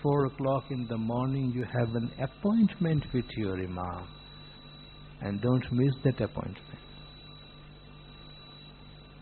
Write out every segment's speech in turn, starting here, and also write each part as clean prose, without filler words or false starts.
4 o'clock in the morning you have an appointment with your imam and don't miss that appointment.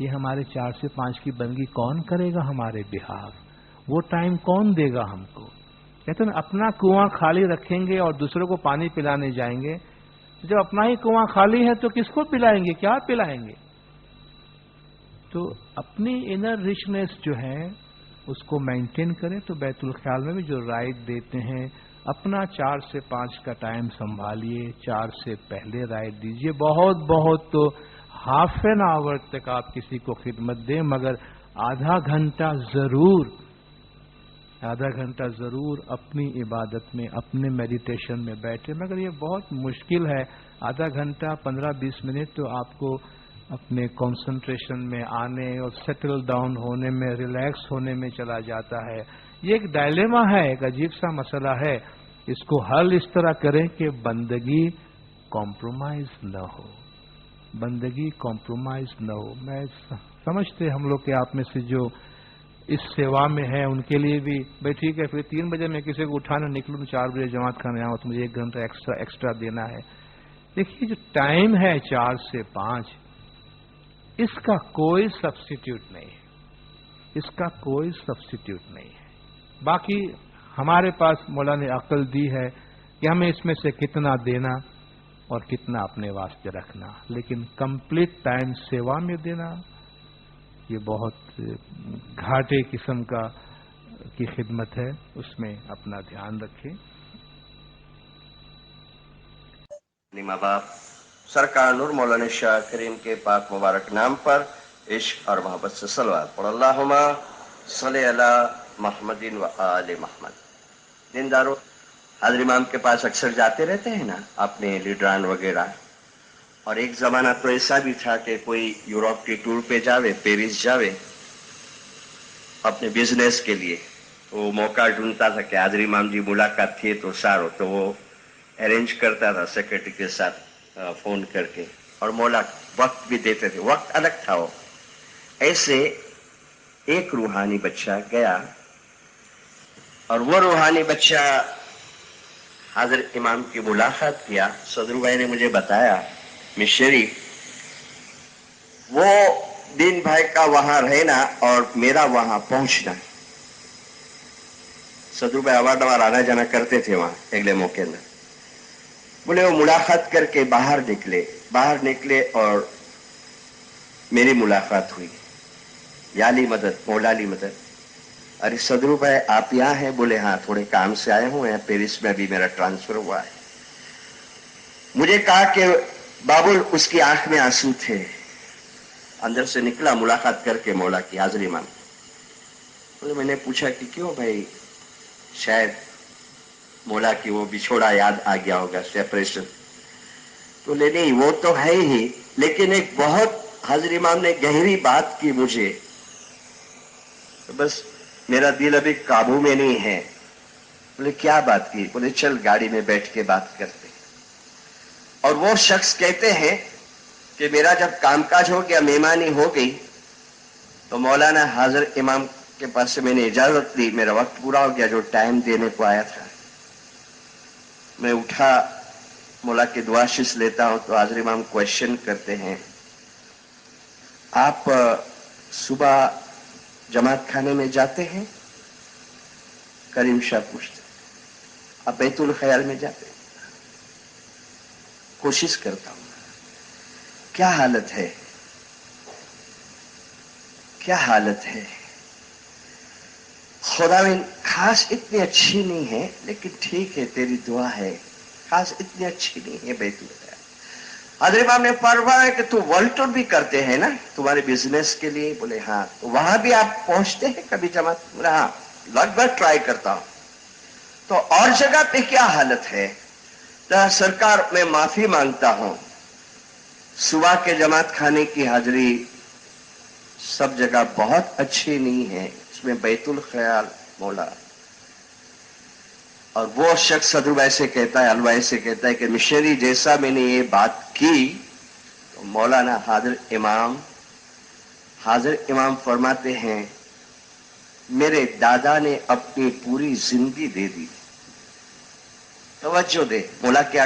یہ ہمارے 4 سے 5 کی بندگی کون کرے گا ہمارے بہاف؟ وہ ٹائم کون دے گا ہم کو؟ کہتے ہیں اپنا کنواں خالی رکھیں گے اور دوسروں کو پانی پلانے جائیں گے، جب اپنا ہی کنواں خالی ہے تو کس کو پلائیں گے، کیا پلائیں گے؟ تو اپنی انر ریچنس جو ہے اس کو مینٹین کریں. تو بیت الخیال میں بھی جو رائٹ دیتے ہیں، اپنا 4 سے 5 کا ٹائم سنبھالیے، 4 سے پہلے رائٹ دیجیے. بہت بہت تو ہاف این آور تک آپ کسی کو خدمت دیں، مگر آدھا گھنٹہ ضرور اپنی عبادت میں، اپنے میڈیٹیشن میں بیٹھے. مگر یہ بہت مشکل ہے. آدھا گھنٹہ 15-20 منٹ تو آپ کو اپنے کنسنٹریشن میں آنے اور سیٹل ڈاؤن ہونے میں، ریلیکس ہونے میں چلا جاتا ہے. یہ ایک ڈائلیما ہے، ایک عجیب سا مسئلہ ہے. اس کو حل اس طرح کریں کہ بندگی کمپرومائز نہ ہو، میں سمجھتے ہم لوگ کہ آپ میں سے جو اس سیوا میں ہے ان کے لیے بھی بھائی ٹھیک ہے، پھر 3 بجے میں کسی کو اٹھانا نکلوں، 4 بجے جماعت کھانے آؤں تو مجھے 1 گھنٹہ ایکسٹرا دینا ہے. دیکھیے جو ٹائم ہے 4 سے 5، اس کا کوئی سبسٹیٹیوٹ نہیں ہے. باقی ہمارے پاس مولا نے عقل دی ہے کہ ہمیں اس میں سے کتنا دینا اور کتنا اپنے واسطے رکھنا، لیکن کمپلیٹ ٹائم سیوا میں دینا یہ بہت گھاٹے قسم کی خدمت ہے. اس میں اپنا دھیان رکھیں. ماں باپ سرکار نور مولانا شاہ کریم کے پاک مبارک نام پر عشق اور محبت سے صلوات پڑھ. اللہم صلی علی محمد و آل محمد. دینداروں، حضرت امام کے پاس اکثر جاتے رہتے ہیں نا اپنے لیڈران وغیرہ. اور ایک زمانہ تو ایسا بھی تھا کہ کوئی یورپ کی ٹور پہ جاوے، پیرس جاوے اپنے بزنس کے لیے، وہ موقع ڈھونڈتا تھا کہ حضرت امام جی ملاقات تھی تو سارو تو وہ ارینج کرتا تھا سیکرٹری کے ساتھ فون کر کے، اور مولا وقت بھی دیتے تھے. وقت الگ تھا. وہ ایسے ایک روحانی بچہ گیا اور وہ روحانی بچہ حضرت امام کی ملاقات کیا. صدر بھائی نے مجھے بتایا مشری وہ دین بھائی کا وہاں رہنا اور میرا وہاں پہنچنا. صدر بھائی اوار آنا جانا کرتے تھے وہاں اگلے موقع میں. بولے وہ ملاقات کر کے باہر نکلے اور میری ملاقات ہوئی. یالی مدد، مولالی مدد. ارے صدر بھائی آپ یہاں ہیں؟ بولے ہاں تھوڑے کام سے آئے ہوں، پیرس میں ابھی میرا ٹرانسفر ہوا ہے. مجھے کہا کہ بابل اس کی آنکھ میں آنسو تھے. اندر سے نکلا ملاقات کر کے مولا کی حاضری مان. بولے میں نے پوچھا کہ کیوں بھائی؟ شاید مولا کی وہ بچھوڑا یاد آ گیا ہوگا، سیپریشن. تو لے نہیں وہ تو ہے ہی، لیکن ایک بہت حضرت امام نے گہری بات کی مجھے، بس میرا دل ابھی قابو میں نہیں ہے. بولے کیا بات کی؟ بولے چل گاڑی میں بیٹھ کے بات کرتے. اور وہ شخص کہتے ہیں کہ میرا جب کام کاج ہو گیا، مہمانی ہو گئی، تو مولانا حاضر امام کے پاس سے میں نے اجازت لی. میرا وقت پورا ہو گیا جو ٹائم دینے کو آیا تھا. میں اٹھا، مولا کی دعا شش لیتا ہوں تو حاضر امام کوشچن کرتے ہیں آپ صبح جماعت کھانے میں جاتے ہیں؟ کریم شاہ پوچھتے آپ بیت الخیال میں جاتے ہیں؟ کوشش کرتا ہوں. کیا حالت ہے، کیا حالت ہے. خداوند خاص اتنی اچھی نہیں ہے، لیکن ٹھیک ہے تیری دعا ہے. خاص اتنی اچھی نہیں ہے بیت الخیال. حضرت امام نے فرمایا کہ تو ورلڈ ٹور بھی کرتے ہیں نا تمہارے بزنس کے لیے؟ بولے ہاں. تو وہاں بھی آپ پہنچتے ہیں کبھی جماعت؟ بولے ہاں لگ بھگ ٹرائی کرتا ہوں. تو اور جگہ پہ کیا حالت ہے؟ تو سرکار میں معافی مانگتا ہوں، صبح کے جماعت کھانے کی حاضری سب جگہ بہت اچھی نہیں ہے، اس میں بیت الخیال مولا. اور وہ شخص صدر بھائی سے کہتا ہے، الوائی سے کہتا ہے کہ مشری جیسا میں نے یہ بات کی تو مولانا حاضر امام فرماتے ہیں میرے دادا نے اپنی پوری زندگی دے دی. توجہ دے، مولا کیا؟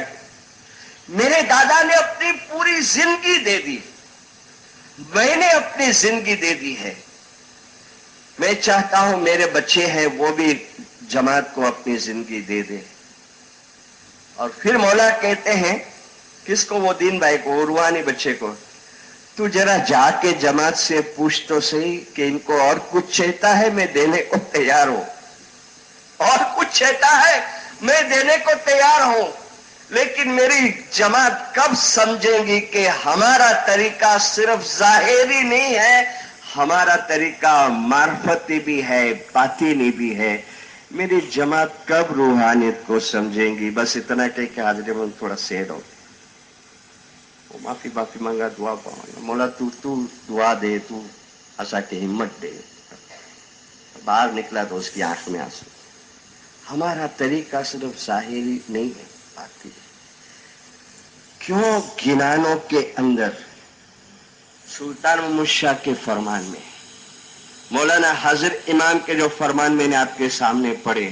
میرے دادا نے اپنی پوری زندگی دے دی. میں نے اپنی زندگی دے دی ہے. میں چاہتا ہوں میرے بچے ہیں وہ بھی جماعت کو اپنی زندگی دے دے. اور پھر مولا کہتے ہیں کس کو؟ وہ دین بھائی کو، روحانی بچے کو، تو ذرا جا کے جماعت سے پوچھ تو صحیح کہ ان کو اور کچھ چاہتا ہے، میں دینے کو تیار ہوں. اور کچھ چاہتا ہے میں دینے کو تیار ہوں، لیکن میری جماعت کب سمجھیں گی کہ ہمارا طریقہ صرف ظاہری نہیں ہے، ہمارا طریقہ معرفتی بھی ہے، باطنی بھی ہے. میری جماعت کب روحانیت کو سمجھیں گی؟ بس اتنا کہ حاضر میں تھوڑا سیڈ ہو، وہ معافی مانگا، دعا پاؤں. مولا تو دعا دے، تو ایسا کہ ہمت دے. باہر نکلا تو اس کی آنکھ میں آنسو. ہمارا طریقہ صرف ظاہری نہیں ہے، باطنی. کیوں گنانوں کے اندر سلطان محمد شاہ کے فرمان میں، مولانا حاضر امام کے جو فرمان میں نے آپ کے سامنے پڑھے،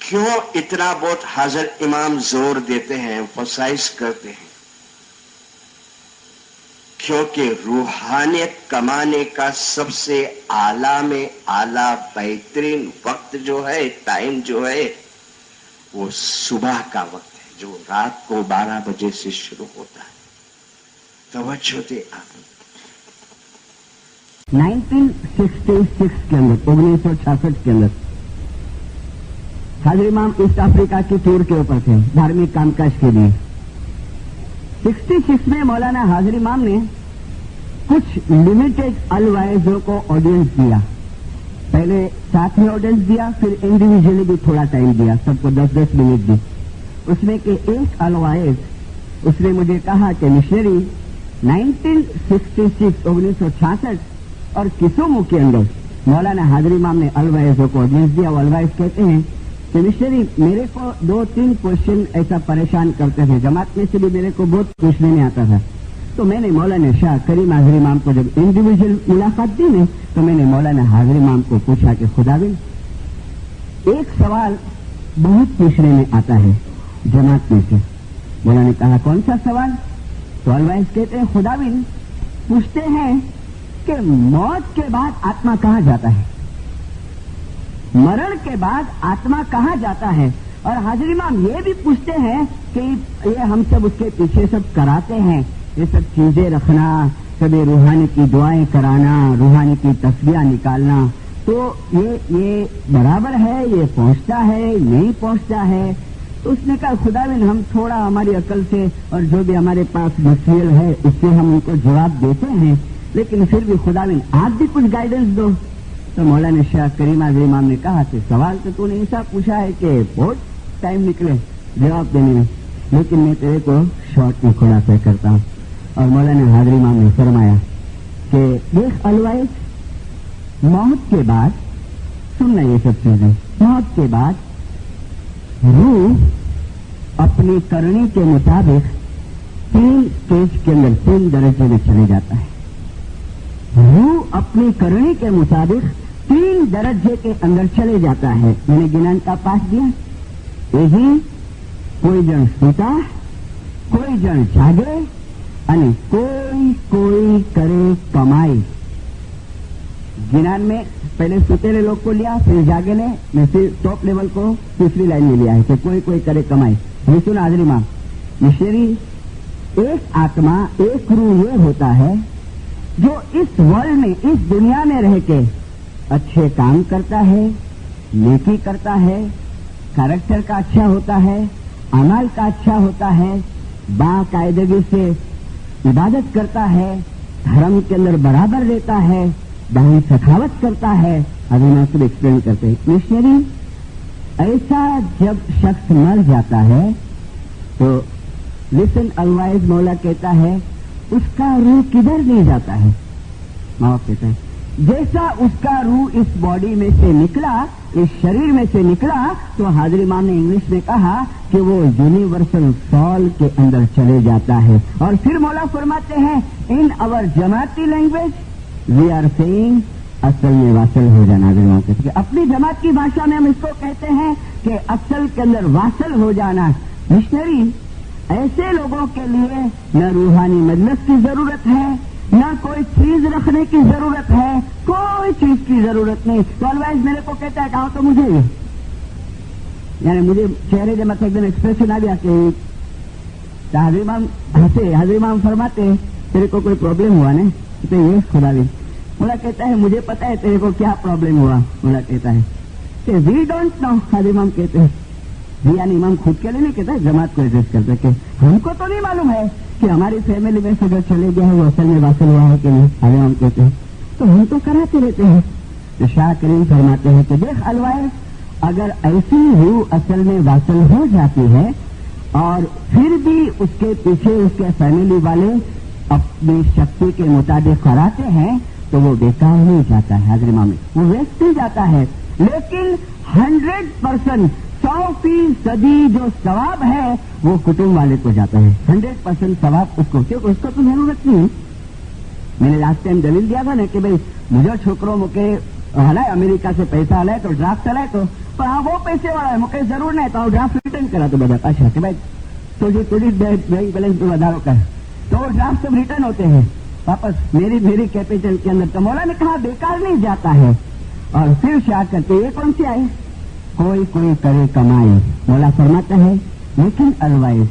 کیوں اتنا بہت حاضر امام زور دیتے ہیں، ایمفسائز کرتے ہیں؟ کیونکہ روحانیت کمانے کا سب سے اعلیٰ میں اعلیٰ بہترین وقت جو ہے، ٹائم جو ہے، وہ صبح کا وقت ہے، جو رات کو 12 بجے سے شروع ہوتا ہے. توجہ دے آپ. 1966 کے اندر 1966 کے اندر حاضر امام ایسٹ افریقہ کی ٹور کے اوپر تھے دھارمک کام کاج کے لیے. 66 میں مولانا حاضر امام نے کچھ لمیٹڈ الوائزوں کو آڈینس دیا. پہلے ساتھ میں آڈینس دیا، پھر انڈیویجلی بھی تھوڑا ٹائم دیا، سب کو 10-10 منٹ دی. اس میں کہ ایک الوائز اس نے مجھے کہا کہ مشنری 1966 اور کسومو کے اندر مولانا حاضر امام نے الوائزوں کو آڈینس دیا. وہ الوائز کہتے ہیں کہ مشنری میرے کو 2-3 کوشچن ایسا پریشان کرتے تھے، جماعت میں سے بھی میرے کو بہت پوچھنے میں آتا تھا. تو میں نے مولانا شاہ کریم حاضر امام کو جب انڈیویجل ملاقات دی نے تو میں نے مولانا حاضر امام کو پوچھا کہ خداوند ایک سوال بہت پوچھنے میں آتا ہے جماعت میں سے. مولانا نے کہا کون سا سوال؟ تو الوائز کہتے ہیں خداوند پوچھتے ہیں کہ موت کے بعد آتما کہاں جاتا ہے، مرن کے بعد آتما کہاں جاتا ہے. اور حاضر امام یہ بھی پوچھتے ہیں کہ یہ ہم سب اس کے پیچھے سب کراتے ہیں، یہ سب چیزیں رکھنا، کبھی روحانی کی دعائیں کرانا، روحانی کی تصویریں نکالنا، تو یہ برابر ہے، یہ پہنچتا ہے نہیں پہنچتا ہے. تو اس نے کہا خداوند ہم تھوڑا ہماری عقل سے اور جو بھی ہمارے پاس مسئلہ ہے اس سے ہم ان کو جواب دیتے ہیں، لیکن پھر بھی خداوند آپ بھی کچھ گائیڈنس دو. تو مولانا شاہ کریم حاضر امام نے کہا کہ سوال تو نے ایسا پوچھا ہے کہ بہت ٹائم نکلے جواب دینے میں، لیکن میں تیرے کو شارٹ میں خلاصہ کرتا ہوں. اور مولانا حاضر امام نے فرمایا کہ دیکھ الوائز موت کے بعد سننا، یہ سب چیزیں موت کے بعد روح اپنی کرنی کے مطابق 3 اسٹیج کے اندر 3 درجے میں چلے جاتا ہے. روح اپنی کرنی کے مطابق 3 درجے کے اندر چلے جاتا ہے. میں نے گنان کا پاس دیا، یہی کوئی جن سوتا، کوئی جن جاگے، یعنی کوئی کرے کمائی. گنان میں پہلے سوتےلے لوگ کو لیا، پھر جاگے نے، میں پھر ٹاپ لیول کو تیسری لائن میں لیا ہے کہ کوئی کرے کمائی. یہ سنا حاضر امام مشنری، ایک آتما ایک روح یہ ہوتا ہے جو اس ورلڈ میں اس دنیا میں رہ کے اچھے کام کرتا ہے، نیکی کرتا ہے، کریکٹر کا اچھا ہوتا ہے، عمل کا اچھا ہوتا ہے، باقاعدگی سے عبادت کرتا ہے، دھرم کے اندر برابر رہتا ہے، دہی سخاوت کرتا ہے. ابھی میں سب ایکسپلین کرتے ہیں. مشنری ایسا جب شخص مر جاتا ہے تو لسن الوائز مولا کہتا ہے اس کا روح کدھر نہیں جاتا ہے. معاف کہتا ہے جیسا اس کا روح اس باڈی میں سے نکلا، اس شریر میں سے نکلا، تو حاضر امام نے انگلش میں کہا کہ وہ یونیورسل سول کے اندر چلے جاتا ہے. اور پھر مولا فرماتے ہیں ان اور جماعتی لینگویج وی آر سیئنگ اصل میں واصل ہو جانا. کہ اپنی جماعت کی بھاشا میں ہم اس کو کہتے ہیں کہ اصل کے اندر واصل ہو جانا. مشنری ایسے لوگوں کے لیے نہ روحانی مجلس کی ضرورت ہے، نہ کوئی چیز رکھنے کی ضرورت ہے، کوئی چیز کی ضرورت نہیں. تو الوائز میرے کو کہتا ہے کہاں تو مجھے یعنی مجھے چہرے جب ایک دم ایکسپریشن آ گیا کہ حضرت امام ہنسے. حضرت امام فرماتے تیرے کو کوئی پرابلم ہوا نا؟ تو یہ خدا بھی مولا کہتا ہے مجھے پتا ہے تیرے کو کیا پرابلم ہوا. مولا کہتا ہے کہ وی ڈونٹ نو. حضرت امام کہتے ہیں یعنی امام خود کے لیے نہیں کہتا ہے، جماعت کو ایڈریس کرتے کہ ہم کو تو نہیں معلوم ہے کہ ہماری فیملی میں سے جو چلے گیا ہے وہ اصل میں واصل ہوا ہے کہ نہیں. حضرت امام کہتے ہیں تو ہم تو کراتے رہتے ہیں. تو شاہ کریم فرماتے ہیں کہ دیکھ الوائز اگر ایسی روح اصل میں واصل ہو جاتی ہے اور پھر بھی اس کے پیچھے اس کے فیملی والے اپنی شکتی کے مطابق کراتے ہیں تو وہ بیکار نہیں جاتا ہے. حضرت امام وہ ویسٹ نہیں جاتا ہے، لیکن 100% 100% جو ثواب ہے وہ کٹمب والے کو جاتا ہے. 100% ثواب اس کو، کیونکہ اس کو تو ضرورت نہیں. میں نے لاسٹ ٹائم دلیل دیا تھا نا کہ بھائی مجھے چھوکروں مکے ہلائے امریکہ سے پیسہ ہلائے تو ڈرافٹ ہلائے تو ہاں وہ پیسے والا ہے مکے ضرور نہیں تو ڈرافٹ ریٹرن کرا تو بجا اچھا کہ بھائی تھوڑی بینک بیلنس میں ودھارو کر تو وہ ڈرافٹ سب ریٹرن ہوتے ہیں واپس میری کیپیٹل کے اندر. تو مولا نے کہا بیکار نہیں جاتا ہے. اور پھر شاہ کرتے یہ کون سی آئی کوئی کرے کمائی. مولا فرماتا ہے لیکن الوائز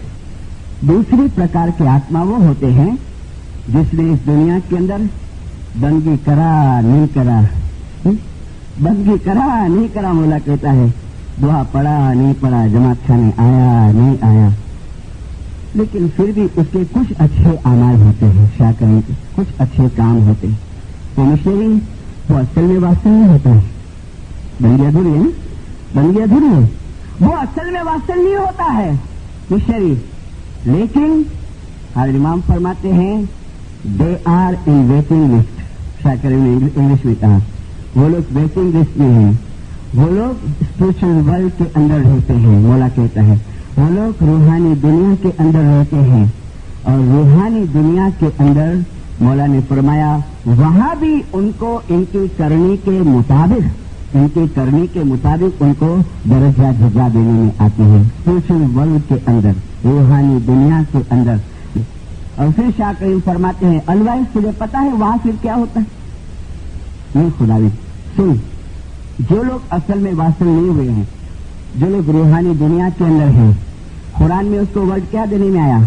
دوسری پرکار کے آتما وہ ہوتے ہیں جس نے اس دنیا کے اندر بندگی کرا نہیں کرا، بندگی کرا نہیں کرا. مولا کہتا ہے دعا پڑا نہیں پڑا، جماعت خانے آیا نہیں آیا، لیکن پھر بھی اس کے کچھ اچھے اعمال ہوتے ہیں. شاہ کریں کے کچھ اچھے کام ہوتے ہیں. تو مشری وہ اصل میں واصل نہیں ہوتا ہے، بندگی ادھوری ہے نا، بندگی ادھوری ہے، وہ اصل میں واصل نہیں ہوتا ہے مشری. لیکن حضرت امام فرماتے ہیں they are in waiting list. Shah Karim نے انگلش میں کہا وہ لوگ ویٹنگ لسٹ میں ہیں، وہ لوگ اسپرچل ورلڈ کے اندر رہتے ہیں. مولا کہتا ہے وہ لوگ روحانی دنیا کے اندر رہتے ہیں، اور روحانی دنیا کے اندر مولا نے فرمایا وہاں بھی ان کو ان کی کرنی کے مطابق ان کو درجہ جزا دینے میں آتی ہے اسپرچل ورلڈ کے اندر، روحانی دنیا کے اندر. اور پھر شاہ کریم فرماتے ہیں الوائز تجھے پتا ہے وہاں پھر کیا ہوتا ہے؟ نہیں خدا بھی سن، جو لوگ اصل میں واصل نہیں ہوئے ہیں، جو لوگ روحانی دنیا کے اندر ہیں، قرآن میں اس کو ورڈ کیا دینے میں آیا؟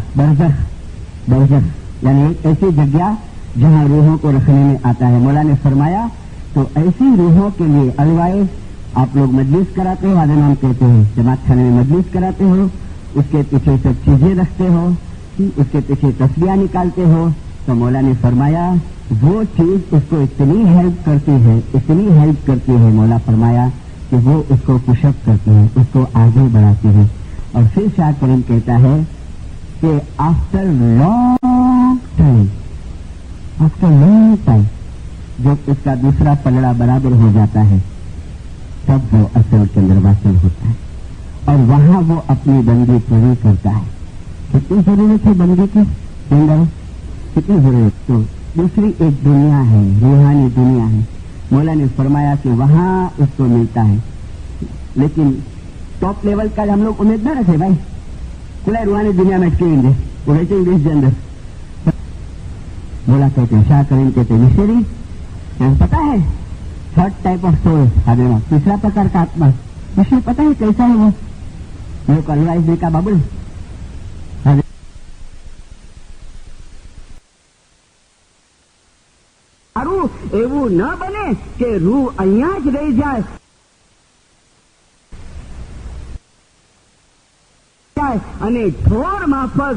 برزخ یعنی ایک ایسی جگہ جہاں روحوں کو رکھنے میں آتا ہے. مولا نے فرمایا تو ایسی روحوں کے لیے الوائز آپ لوگ مجلس کراتے ہو. حضرت امام کہتے ہیں جماعت خانے میں مجلس کراتے ہو، اس کے پیچھے سب چیزیں رکھتے ہو، اس کے پیچھے تصویریں نکالتے ہو. تو مولا نے فرمایا وہ چیز اس کو اتنی ہیلپ کرتی ہے مولا فرمایا کہ وہ اس کو پش اپ کرتی ہے، اس کو آگے بڑھاتی ہے. اور پھر شاہ کریم کہتا ہے کہ آفٹر لانگ ٹائم جب اس کا دوسرا پلڑا برابر ہو جاتا ہے تب وہ اصل کے اندر واصل ہوتا ہے، اور وہاں وہ اپنی بندگی پوری کرتا ہے. کتنی ضرورت ہے بندگی کی اندر، کتنی ضرورت. تو دوسری ایک دنیا ہے، روحانی دنیا ہے. مولا نے فرمایا کہ وہاں اس کو ملتا ہے، لیکن ٹاپ لیول کا ہم لوگ امید نہ رکھے بھائی کھلا روحانی دنیا میں اٹکیں گے وہ ویٹنگ لسٹ کے اندر. مولا کہتے ہیں شاہ کریم کہتے ہیں مشری پتا ہے تھرڈ ٹائپ آف سول حضرت تیسرا پرکار کا آتما مشری پتا ہے کیسا ہے وہ میرے کو الوائز دے کا بابل એવું ન બને કે રૂહ અહીંયા જ રહી જાય અને ઢોર માફક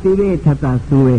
પીવે થતા સુએ.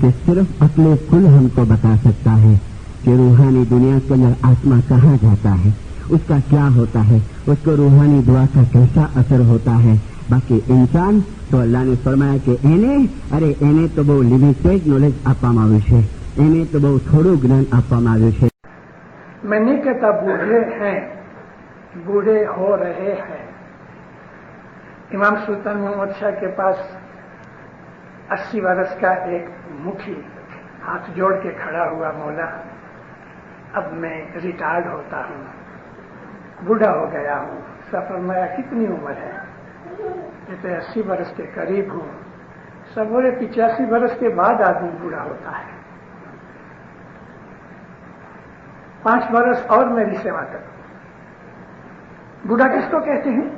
کہ صرف عقل کل ہم کو بتا سکتا ہے کہ روحانی دنیا کے اندر آتما کہاں جاتا ہے، اس کا کیا ہوتا ہے، اس کو روحانی دعا کا کیسا اثر ہوتا ہے. باقی انسان تو اللہ نے فرمایا کہ એને તો બહુ લિમિટેડ નોલેજ આપવામાં આવ્યું છે, એને તો બહુ થોડું જ્ઞાન આપવામાં આવ્યું છે. میں نہیں کہتا بوڑھے ہیں، بوڑھے ہو رہے ہیں. امام سلطان محمد شاہ کے پاس 80 برس کا ایک مکھی ہاتھ جوڑ کے کھڑا ہوا، مولا اب میں ریٹائرڈ ہوتا ہوں، بوڑھا ہو گیا ہوں. فرمایا کتنی عمر ہے؟ کہتے 80 برس کے قریب ہوں. سب بولے 85 برس کے بعد آدمی بوڑھا ہوتا ہے. 5 برس اور میری سیوا کرو. بوڑھا کس کو کہتے ہیں؟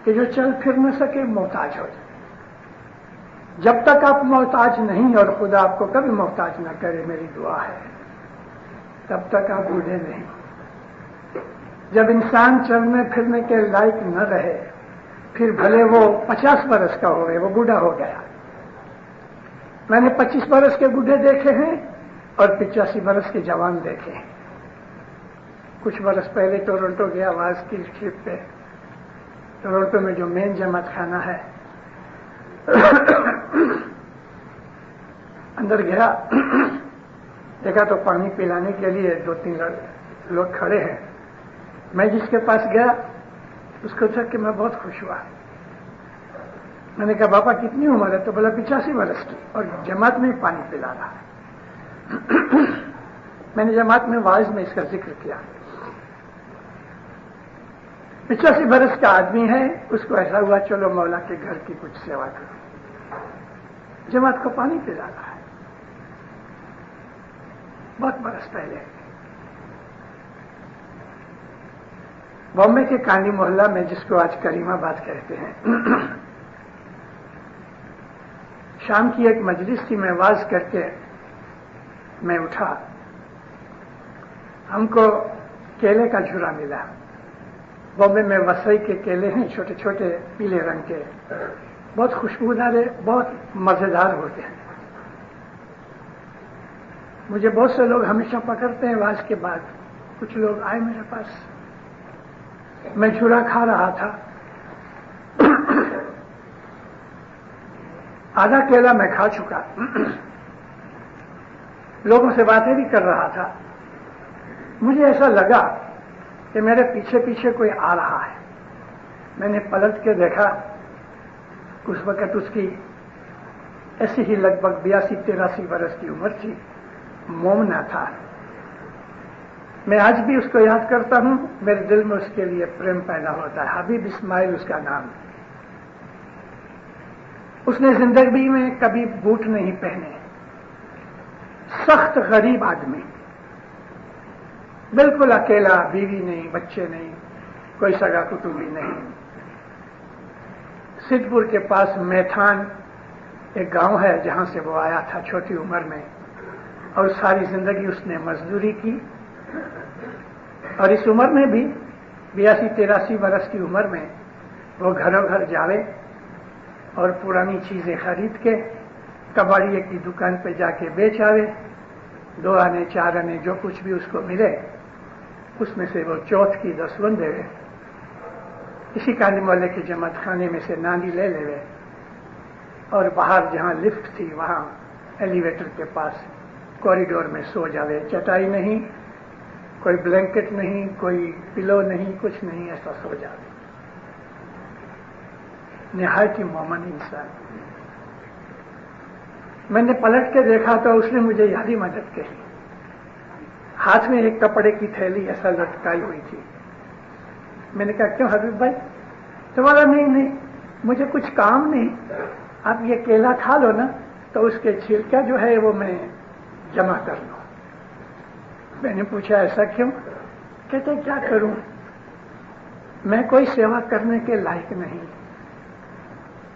کہ جو چل پھر نہ سکے، محتاج ہو جائے. جب تک آپ محتاج نہیں اور خدا آپ کو کبھی محتاج نہ کرے، میری دعا ہے، تب تک آپ بوڑھے نہیں. جب انسان چلنے پھرنے کے لائق نہ رہے، پھر بھلے وہ 50 برس کا ہوئے، وہ بوڑھا ہو گیا. میں نے 25 برس کے بوڑھے دیکھے ہیں اور 85 برس کے جوان دیکھے ہیں. کچھ برس پہلے ٹورنٹو گیا آواز کی ٹرپ پہ. ٹورنٹو میں جو مین جماعت خانہ ہے، اندر گیا، دیکھا تو پانی پلانے کے لیے 2-3 لوگ کھڑے ہیں. میں جس کے پاس گیا اس کو دیکھ کے میں بہت خوش ہوا. میں نے کہا بابا کتنی عمر ہے؟ تو بولا 85 برس کی، اور جماعت میں پانی پلا رہا ہے. میں نے جماعت میں واعظ میں اس کا ذکر کیا. 85 برس کا آدمی ہے، اس کو ایسا ہوا چلو مولا کے گھر کی کچھ سیوا کرو. جماعت کو پانی پلا رہا ہے. بہت برس پہلے بامبے کے کانڈی محلہ میں، جس کو آج کریم آباد کہتے ہیں، شام کی ایک مجلس تھی. میں واز کر کے میں اٹھا. ہم کو کیلے کا جھولا ملا. بامبے میں وسئی کے کیلے ہیں، چھوٹے چھوٹے پیلے رنگ کے، بہت خوشبودار، بہت مزیدار ہوتے ہیں. مجھے بہت سے لوگ ہمیشہ پکڑتے ہیں واز کے بعد. کچھ لوگ آئے میرے پاس، میں جھولا کھا رہا تھا. آدھا کیلا میں کھا چکا، لوگوں سے باتیں بھی کر رہا تھا. مجھے ایسا لگا کہ میرے پیچھے پیچھے کوئی آ رہا ہے. میں نے پلٹ کے دیکھا. اس وقت اس کی ایسی ہی لگ بھگ 82-83 برس کی عمر تھی. مومنا تھا. میں آج بھی اس کو یاد کرتا ہوں. میرے دل میں اس کے لیے پریم پیدا ہوتا ہے. حبیب اسماعیل اس کا نام. اس نے زندگی میں کبھی بوٹ نہیں پہنے. سخت غریب آدمی، بالکل اکیلا، بیوی نہیں، بچے نہیں، کوئی سگا کتبی نہیں. سدھپور کے پاس میتھان ایک گاؤں ہے جہاں سے وہ آیا تھا چھوٹی عمر میں، اور ساری زندگی اس نے مزدوری کی. اور اس عمر میں بھی 82-83 برس کی عمر میں وہ گھروں گھر جاوے اور پرانی چیزیں خرید کے کباڑی کی دکان پہ جا کے بیچ آوے. 2 آنے 4 آنے جو کچھ بھی اس کو ملے اس میں سے وہ چوتھ کی 10 دے. اسی کانڈی محلے کے جماعت خانے میں سے ناندی لے لے اور باہر جہاں لفٹ تھی وہاں ایلیویٹر کے پاس کوریڈور میں سو جاوے. چٹائی نہیں، کوئی بلینکٹ نہیں، کوئی پلو نہیں، کچھ نہیں، ایسا سو جاوے. نہایت ہی مومن انسان. میں نے پلٹ کے دیکھا تو اس نے مجھے یادی مدد کہی. ہاتھ میں ایک کپڑے کی تھیلی ایسا لٹکائی ہوئی تھی. میں نے کہا کیوں حبیب بھائی؟ تو بولا نہیں مجھے کچھ کام نہیں، آپ یہ کیلا کھا لو نا، تو اس کے چھلکا جو ہے وہ میں جمع کر لوں. میں نے پوچھا ایسا کیوں؟ کہتے کیا کروں، میں کوئی سیوا کرنے کے لائق نہیں.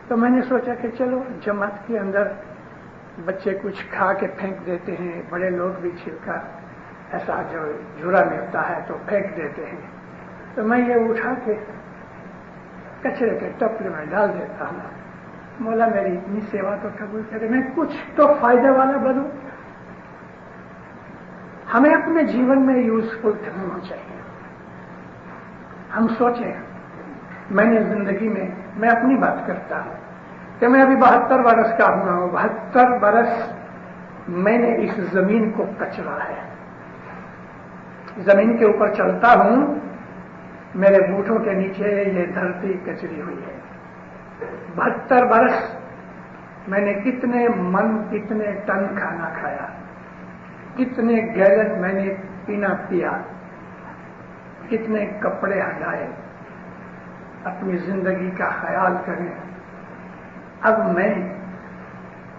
تو میں نے سوچا کہ چلو جماعت کے اندر بچے کچھ کھا کے پھینک دیتے ہیں، بڑے لوگ بھی چھلکا ایسا جو جھولا ملتا ہے تو پھینک دیتے ہیں، تو میں یہ اٹھا کے کچرے کے ٹپلے میں ڈال دیتا ہوں. مولا میری اتنی سیوا تو قبول کرے، میں کچھ تو فائدے والا بنوں. ہمیں اپنے جیون میں یوزفل ہونا چاہیے. ہم سوچیں، میں نے زندگی میں اپنی بات کرتا ہوں کہ میں ابھی 72 برس کا ہوا ہوں. 72 برس میں نے اس زمین کو کچرا ہے. زمین کے اوپر چلتا ہوں، میرے بوٹوں کے نیچے یہ دھرتی کچری ہوئی ہے. 72 برس میں نے کتنے من، کتنے ٹن کھانا کھایا، کتنے گیلن میں نے پینا پیا، کتنے کپڑے ہٹائے. اپنی زندگی کا خیال کریں. اب میں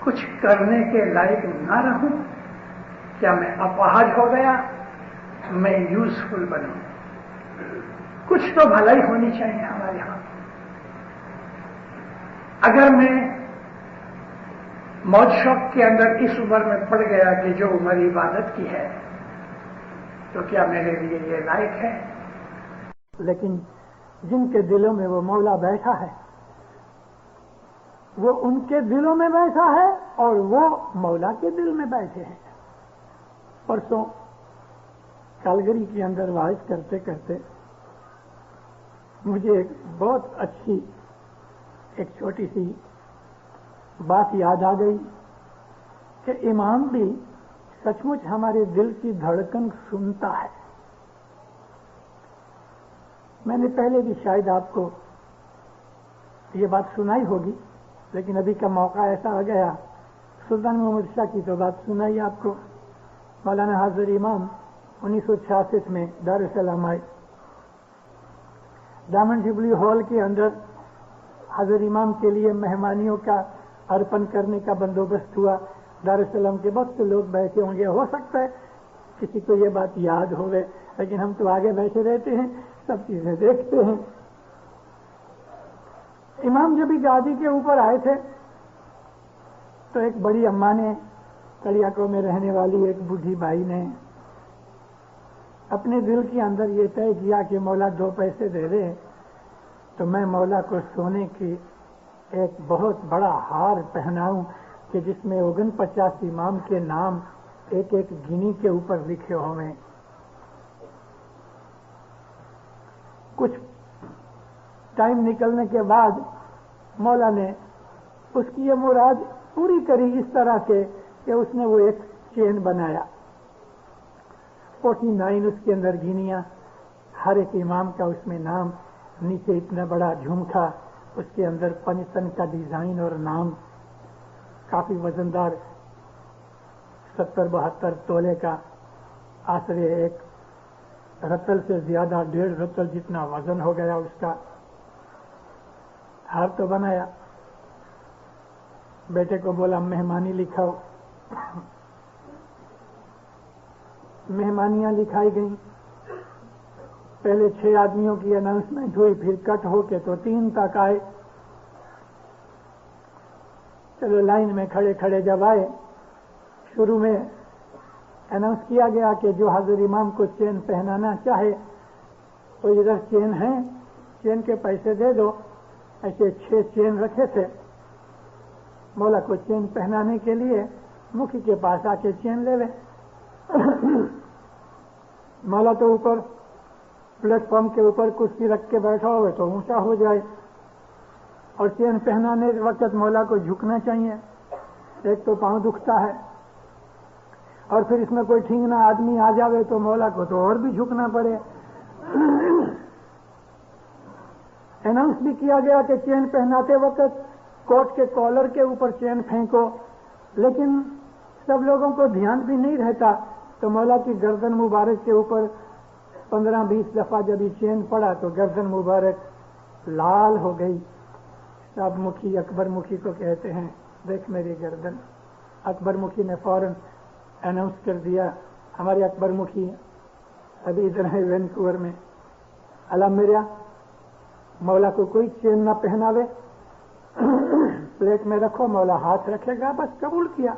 کچھ کرنے کے لائق نہ رہوں؟ کیا میں اپاہج ہو گیا؟ میں یوزفل بنوں. کچھ تو بھلائی ہونی چاہیے ہمارے یہاں. اگر میں موج شوق کے اندر اس عمر میں پڑ گیا کہ جو عمر عبادت کی ہے، تو کیا میرے لیے یہ لائق ہے؟ لیکن جن کے دلوں میں وہ مولا بیٹھا ہے، وہ ان کے دلوں میں بیٹھا ہے اور وہ مولا کے دل میں بیٹھے ہیں. پرسوں کالگری کے اندر واعظ کرتے کرتے مجھے ایک بہت اچھی ایک چھوٹی سی بات یاد آ گئی کہ امام بھی سچ مچ ہمارے دل کی دھڑکن سنتا ہے. میں نے پہلے بھی شاید آپ کو یہ بات سنائی ہوگی، لیکن ابھی کا موقع ایسا آ گیا. سلطان محمد شاہ کی تو بات سنائی آپ کو. مولانا حاضر امام 1966 میں دار السلام آئے. ڈائمنڈ جبلی ہال کے اندر حاضر امام کے لیے مہمانیوں کا ارپن کرنے کا بندوبست ہوا. دار السلام کے بہت سے لوگ بیٹھے ہوں گے، ہو سکتا ہے کسی کو یہ بات یاد ہوئے، لیکن ہم تو آگے بیٹھے رہتے ہیں، سب چیزیں دیکھتے ہیں. امام جب بھی گادی کے اوپر آئے تھے تو ایک بڑی اماں نے، کڑیاکو میں رہنے والی ایک بوڑھی بائی نے اپنے دل کے اندر یہ طے کیا کہ مولا 2 پیسے دے دے تو میں مولا کو سونے کی ایک بہت بڑا ہار پہناؤں کہ جس میں 49 امام کے نام ایک ایک گنی کے اوپر لکھے ہوئے. کچھ ٹائم نکلنے کے بعد مولا نے اس کی یہ مراد پوری کری اس طرح سے کہ اس نے وہ ایک چین بنایا. 49 اس کے اندر گنیاں، ہر ایک امام کا اس میں نام، نیچے اتنا بڑا جھمکا، اس کے اندر پنتن کا ڈیزائن اور نام، کافی وزندار 70-72 تولے کا، آسرے ایک رتل سے زیادہ 1.5 رتل جتنا وزن ہو گیا اس کا. ہار تو بنایا. بیٹے کو بولا مہمانی لکھاؤ. مہمانیاں لکھائی گئیں. پہلے 6 آدمیوں کی اناؤنسمنٹ ہوئی، پھر کٹ ہو کے تو 3 تک آئے. چلو لائن میں کھڑے کھڑے جب آئے، شروع میں اناؤنس کیا گیا کہ جو حاضر امام کو چین پہنانا چاہے تو ادھر چین ہے، چین کے پیسے دے دو. ایسے 6 چین رکھے تھے. مولا کو چین پہنانے کے لیے مکھی کے پاس آ کے چین لے لے. مولا تو اوپر پلیٹ فارم کے اوپر کرسی رکھ کے بیٹھا ہوئے تو اونچا ہو جائے، اور چین پہنانے کے وقت مولا کو جھکنا چاہیے. ایک تو پاؤں دکھتا ہے، اور پھر اس میں کوئی ٹھینگنا آدمی آ جاوے تو مولا کو تو اور بھی جھکنا پڑے. اناؤنس بھی کیا گیا کہ چین پہناتے وقت کوٹ کے کالر کے اوپر چین پھینکو، لیکن سب لوگوں کو دھیان بھی نہیں رہتا تو مولا کی گردن مبارک کے اوپر 15-20 دفعہ جب یہ چین پڑا تو گردن مبارک لال ہو گئی. اب مکھی اکبر مکھی کو کہتے ہیں دیکھ میری گردن. اکبر مکھی نے فوراً اناؤنس کر دیا، ہمارے اکبر مکھی ابھی ادھر ہے وینکوور میں، اللہ میرا مولا کو کوئی چین نہ پہناوے، پلیٹ میں رکھو، مولا ہاتھ رکھے گا. بس قبول کیا.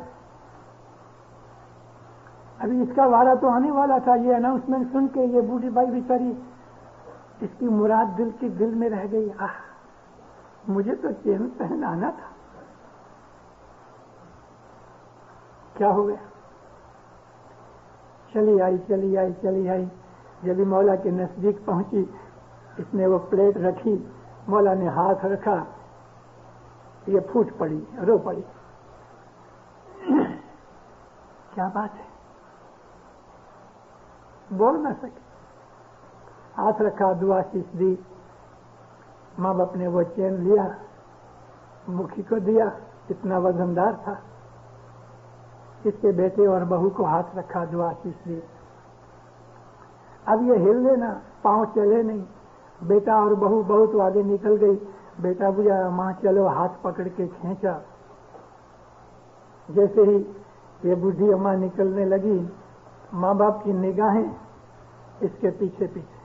ابھی اس کا وعدہ تو آنے والا تھا. یہ اناؤنسمنٹ سن کے یہ بوڑھی بائی بیچاری، اس کی مراد دل میں رہ گئی. مجھے تو چین پہنانا تھا. کیا ہو گیا؟ چلی آئی. جب مولا کے نزدیک پہنچی اس نے وہ پلیٹ رکھی، مولا نے ہاتھ رکھا، یہ پھوٹ پڑی، رو پڑی. کیا بات ہے؟ بول نہ سکے. ہاتھ رکھا، دعا شیش دی. ماں باپ نے وہ چین لیا، مکھی کو دیا، اتنا وزندار تھا. اس کے بیٹے اور بہو کو ہاتھ رکھا، دعا شیش دی. اب یہ ہل لینا، پاؤں چلے نہیں. بیٹا اور بہو بہت آگے نکل گئی. بیٹا بجھا، ماں چلو، ہاتھ پکڑ کے کھینچا. جیسے ہی یہ بوڑھی اماں نکلنے لگی، ماں باپ کی نگاہیں اس کے پیچھے پیچھے.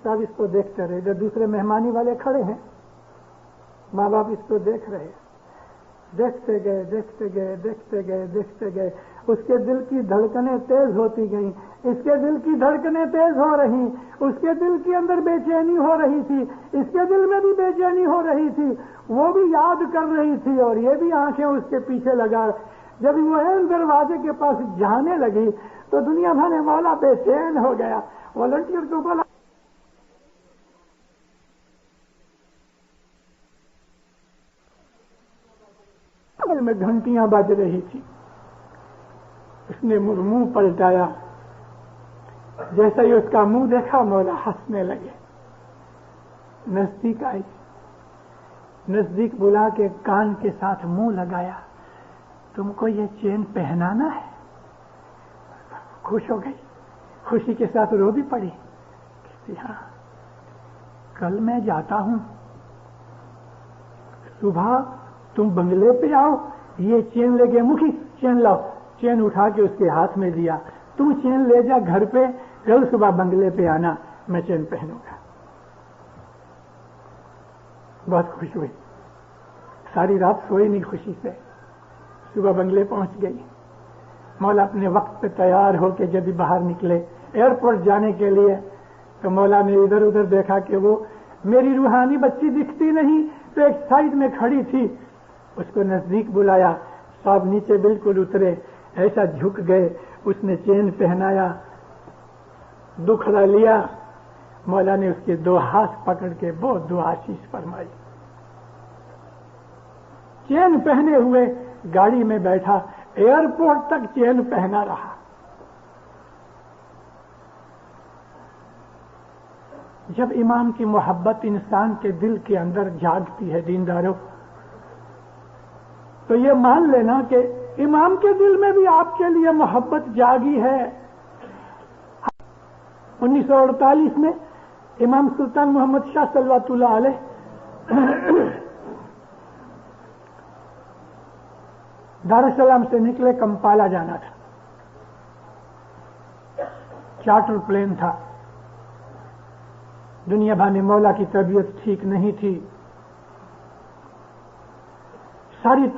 سب اس کو دیکھتے رہے. ادھر دوسرے مہمانی والے کھڑے ہیں، ماں باپ اس کو دیکھ رہے. دیکھتے گئے. اس کے دل کی دھڑکنیں تیز ہوتی گئیں. اس کے دل کی دھڑکنیں تیز ہو رہی. اس کے دل کے اندر بے چینی ہو رہی تھی. اس کے دل میں بھی بے چینی ہو رہی تھی. وہ بھی یاد کر رہی تھی اور یہ بھی آنکھیں اس کے پیچھے لگا. جب وہ دروازے کے پاس جانے لگی تو دنیا بھر میں مولا بے چین ہو گیا. والنٹیئر کو بولا، میں گھنٹیاں بج رہی تھی. اس نے منہ پلٹایا. جیسا ہی اس کا منہ دیکھا، مولا ہنسنے لگے. نزدیک آئی، نزدیک بلا کے کان کے ساتھ منہ لگایا. تم کو یہ چین پہنانا ہے؟ خوش ہو گئی، خوشی کے ساتھ رو بھی پڑی. کہتی ہاں، کل میں جاتا ہوں، صبح تم بنگلے پہ آؤ، یہ چین لے کے، مکھی چین لاؤ. چین اٹھا کے اس کے ہاتھ میں دیا. تم چین لے جا گھر پہ، کل صبح بنگلے پہ آنا، میں چین پہنوں گا. بہت خوش ہوئی، ساری رات سوئی نہیں خوشی سے. صبح بنگلے پہنچ گئی. مولا اپنے وقت پہ تیار ہو کے جب باہر نکلے ایئرپورٹ جانے کے لیے، تو مولا نے ادھر ادھر دیکھا کہ وہ میری روحانی بچی دکھتی نہیں، تو ایک سائڈ میں کھڑی تھی. اس کو نزدیک بلایا. صاحب نیچے بالکل اترے، ایسا جھک گئے. اس نے چین پہنایا، دکھڑا لیا. مولا نے اس کے دو ہاتھ پکڑ کے بہت دعا آشیش فرمائی. چین پہنے ہوئے گاڑی میں بیٹھا، ایئرپورٹ تک چین پہنا رہا. جب امام کی محبت انسان کے دل کے اندر جاگتی ہے دینداروں، تو یہ مان لینا کہ امام کے دل میں بھی آپ کے لیے محبت جاگی ہے. 1948 میں امام سلطان محمد شاہ صلوات اللہ علیہ دارالسلام سے نکلے، کمپالا جانا تھا. چارٹر پلین تھا. دنیا بھر میں مولا کی طبیعت ٹھیک نہیں تھی. ساری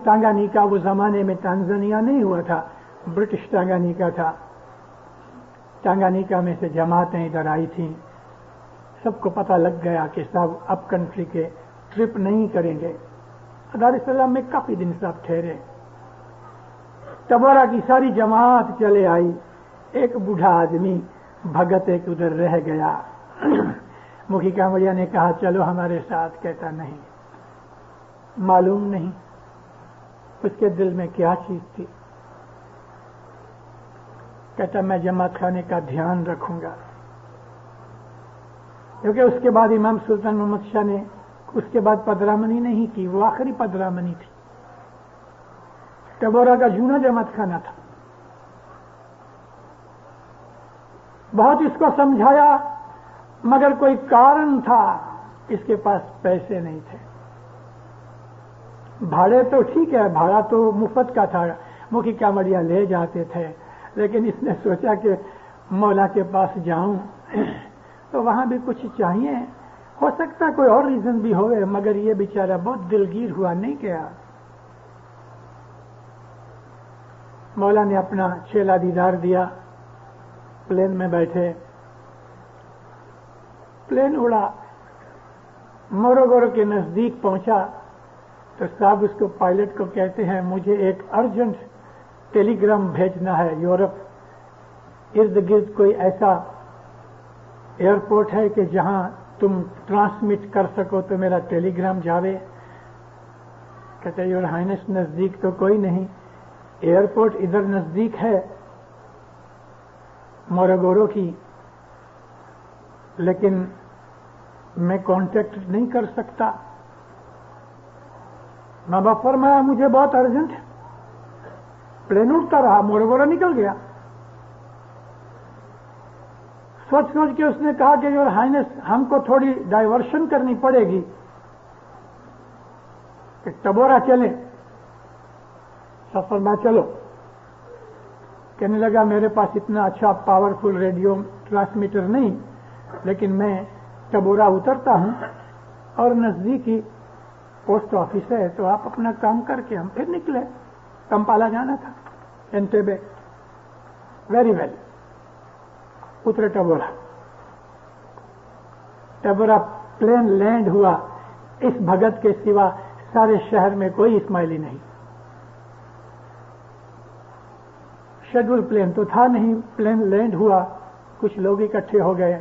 تانگانیکا، وہ زمانے میں تانزانیہ نہیں ہوا تھا، برٹش تانگانیکا تھا. تانگانیکا میں سے جماعتیں ادھر آئی تھیں. سب کو پتہ لگ گیا کہ صاحب اب کنٹری کے ٹرپ نہیں کریں گے. دارالسلام میں کافی دن صاحب ٹھہرے. تبورا کی ساری جماعت چلے آئی. ایک بوڑھا آدمی بھگت ایک ادھر رہ گیا. مکھی کامڑیا نے کہا چلو ہمارے ساتھ. کہتا نہیں. معلوم نہیں اس کے دل میں کیا چیز تھی. کہتا میں جماعت خانے کا دھیان رکھوں گا. کیونکہ اس کے بعد امام سلطان محمد شاہ نے اس کے بعد پدرامنی نہیں کی، وہ آخری پدرامنی تھی. ٹبورا کا جونا جماعت خانہ تھا. بہت اس کو سمجھایا، مگر کوئی کارن تھا، اس کے پاس پیسے نہیں تھے. بھاڑے تو ٹھیک ہے، بھاڑا تو مفت کا تھا، مکھی کامڑیا لے جاتے تھے. لیکن اس نے سوچا کہ مولا کے پاس جاؤں تو وہاں بھی کچھ چاہیے. ہو سکتا کوئی اور ریزن بھی ہوئے، مگر یہ بیچارہ بہت دلگیر ہوا، نہیں گیا. مولا نے اپنا چھیلا دیدار دیا. پلین میں بیٹھے، پلین اڑا، موروگورو کے نزدیک پہنچا. تو صاحب اس کو پائلٹ کو کہتے ہیں مجھے ایک ارجنٹ ٹیلی گرام بھیجنا ہے یورپ، ارد گرد کوئی ایسا ایئرپورٹ ہے کہ جہاں تم ٹرانسمٹ کر سکو تو میرا ٹیلی گرام جاوے؟ کہتے یور ہائنس نزدیک تو کوئی نہیں، ایئرپورٹ ادھر نزدیک ہے موراگورو کی، لیکن میں کانٹیکٹ نہیں کر سکتا۔ ماں باپ فرمایا مجھے بہت ارجنٹ ہے، پلین اٹھتا رہا، موراگورو نکل گیا۔ سوچ سوچ کے اس نے کہا کہ یور ہائنس ہم کو تھوڑی ڈائیورشن کرنی پڑے گی کہ ٹبورا چلیں۔ سفر میں چلو، کہنے لگا میرے پاس اتنا اچھا پاورفل ریڈیو ٹرانسمیٹر نہیں، لیکن میں ٹبورا اترتا ہوں اور نزدیکی پوسٹ آفس ہے، تو آپ اپنا کام کر کے ہم پھر نکلے۔ کمپالا جانا تھا، انٹیبے۔ ویری ویل، اترے ٹبورا۔ ٹبورا پلین لینڈ ہوا، اس بھگت کے سوا سارے شہر میں کوئی اسماعیلی نہیں۔ شیڈول پلین تو تھا نہیں، پلین لینڈ ہوا، کچھ لوگ اکٹھے ہو گئے،